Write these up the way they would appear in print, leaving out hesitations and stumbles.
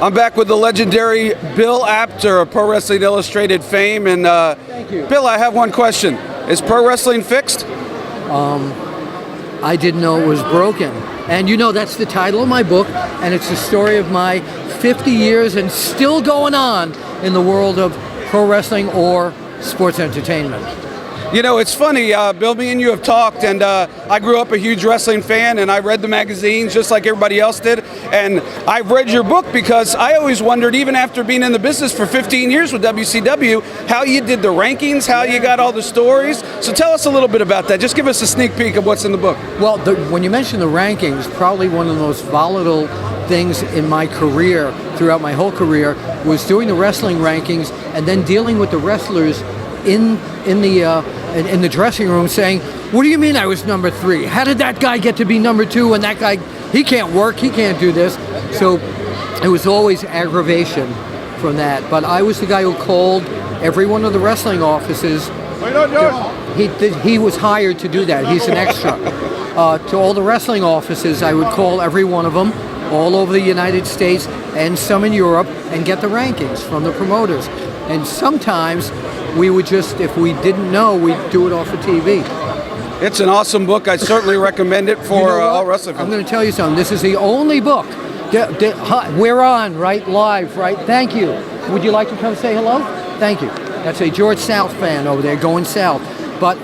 I'm back with the legendary Bill Apter of Pro Wrestling Illustrated fame. And Thank you. Bill, I have one question. Is pro wrestling fixed? I didn't know it was broken. And you know, that's the title of my book, and it's the story of my 50 years and still going on in the world of pro wrestling or sports entertainment. You know, it's funny, Bill, me and you have talked, and I grew up a huge wrestling fan, and I read the magazines just like everybody else did, and I've read your book because I always wondered, even after being in the business for 15 years with WCW, how you did the rankings, how you got all the stories. So tell us a little bit about that. Just give us a sneak peek of what's in the book. Well, when you mention the rankings, probably one of the most volatile things in my career, throughout my whole career, was doing the wrestling rankings and then dealing with the wrestlers in the dressing room saying, what do you mean I was number 3? How did that guy get to be number 2 and that guy, he can't work, he can't do this? So it was always aggravation from that. But I was the guy who called every one of the wrestling offices. He was hired to do that. He's an extra. To all the wrestling offices, I would call every one of them, all over the United States and some in Europe, and get the rankings from the promoters. And sometimes we would just, if we didn't know, we'd do it off of TV. It's an awesome book. I certainly recommend it for all wrestling fans. I'm going to tell you something. This is the only book. We're on, right? Live, right? Thank you. Would you like to come say hello? Thank you. That's a George South fan over there, going south. But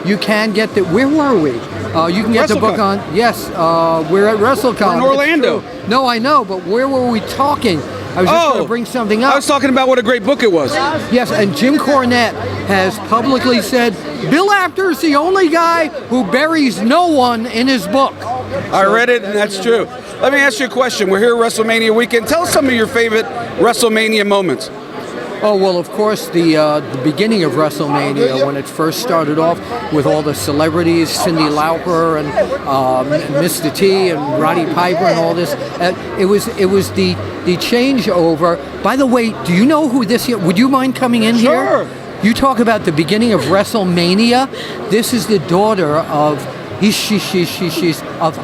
you can get the, where were we? You can get the book on, yes, we're at WrestleCon. We're in Orlando. No, I know, but where were we talking? I was just going to bring something up. I was talking about what a great book it was. Yes, and Jim Cornette has publicly said, Bill Apter is the only guy who buries no one in his book. I read it, and that's true. Let me ask you a question. We're here at WrestleMania weekend. Tell us some of your favorite WrestleMania moments. Oh, well, of course, the beginning of WrestleMania, when it first started off with all the celebrities, Cyndi Lauper and Mr. T and Roddy Piper and all this. It was the changeover. By the way, do you know who this is? Would you mind coming in here? Sure. You talk about the beginning of WrestleMania. This is the daughter of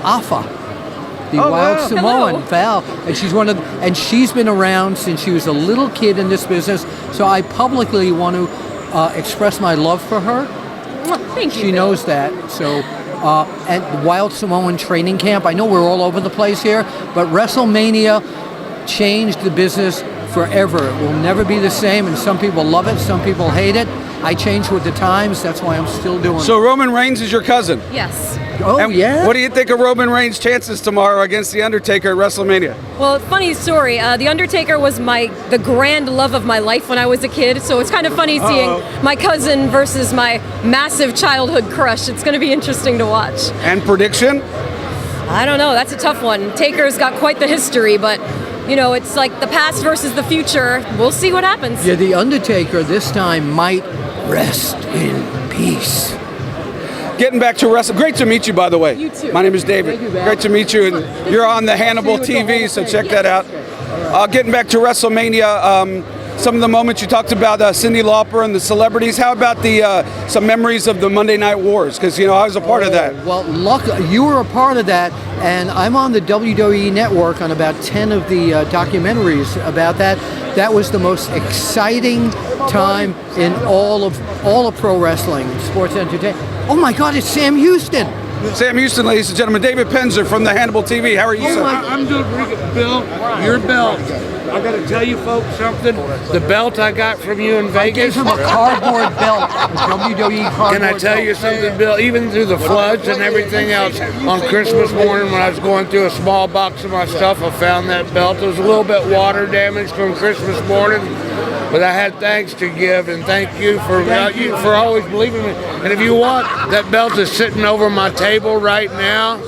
Afa. The Wild Samoan, Val, and she's been around since she was a little kid in this business. So I publicly want to express my love for her. Thank you. She knows that. So, and Wild Samoan training camp. I know we're all over the place here, but WrestleMania changed the business forever. It will never be the same, and some people love it, some people hate it. I change with the times. That's why I'm still doing it. So Roman Reigns is your cousin? Yes. Oh, and yeah? What do you think of Roman Reigns' chances tomorrow against The Undertaker at WrestleMania? Well, funny story. The Undertaker was the grand love of my life when I was a kid, so it's kind of funny seeing my cousin versus my massive childhood crush. It's going to be interesting to watch. And prediction? I don't know. That's a tough one. Taker's got quite the history, but you know, it's like the past versus the future. We'll see what happens. Yeah, The Undertaker this time might rest in peace. Getting back to wrestling. Great to meet you, by the way. You too. My name is David. Thank you, Great to meet you, and you're on the Hannibal TV, so check that out. Getting back to WrestleMania, some of the moments you talked about Cyndi Lauper and the celebrities. How about some memories of the Monday Night Wars? Because you know I was a part of that. Well, you were a part of that, and I'm on the WWE Network on about 10 of the documentaries about that. That was the most exciting time in all of pro wrestling, sports entertainment. Oh my God, it's Sam Houston. Sam Houston, ladies and gentlemen. David Penzer from the Hannibal TV. How are you, sir? I'm doing pretty good. Bill, your belt. I got to tell you folks something. The belt I got from you in I gave Vegas. him a cardboard belt, a WWE cardboard Can I tell you belt. something, Bill? Even through the floods and everything else, on Christmas morning when I was going through a small box of my stuff, I found that belt. It was a little bit water damaged from Christmas morning, but I had thanks to give, and thank you for always believing me. And if you want, that belt is sitting over my table right now.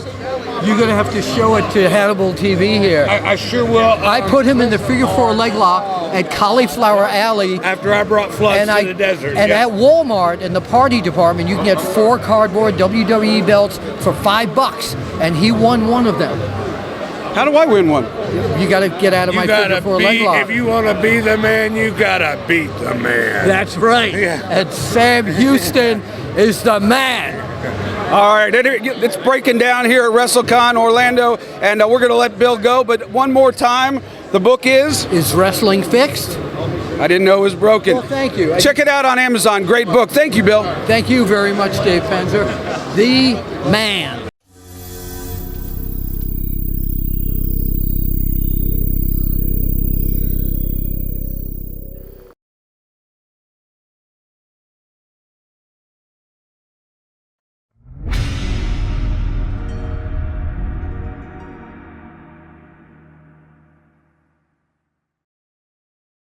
You're going to have to show it to Hannibal TV here. I sure will. I put him in the figure 4 leg lock at Cauliflower Alley. After I brought floods to the desert. And yeah. at Walmart, in the party department, you can get 4 cardboard WWE belts for $5, and he won one of them. How do I win one? You got to get out of my figure 4 leg lock. If you want to be the man, you got to beat the man. That's right. Yeah. And Sam Houston is the man. All right, it's breaking down here at WrestleCon Orlando, and we're going to let Bill go. But one more time, The book is? Is Wrestling Fixed? I didn't know it was broken. Well, thank you. Check it out on Amazon. Great book. Thank you, Bill. Thank you very much, Dave Penzer. The man.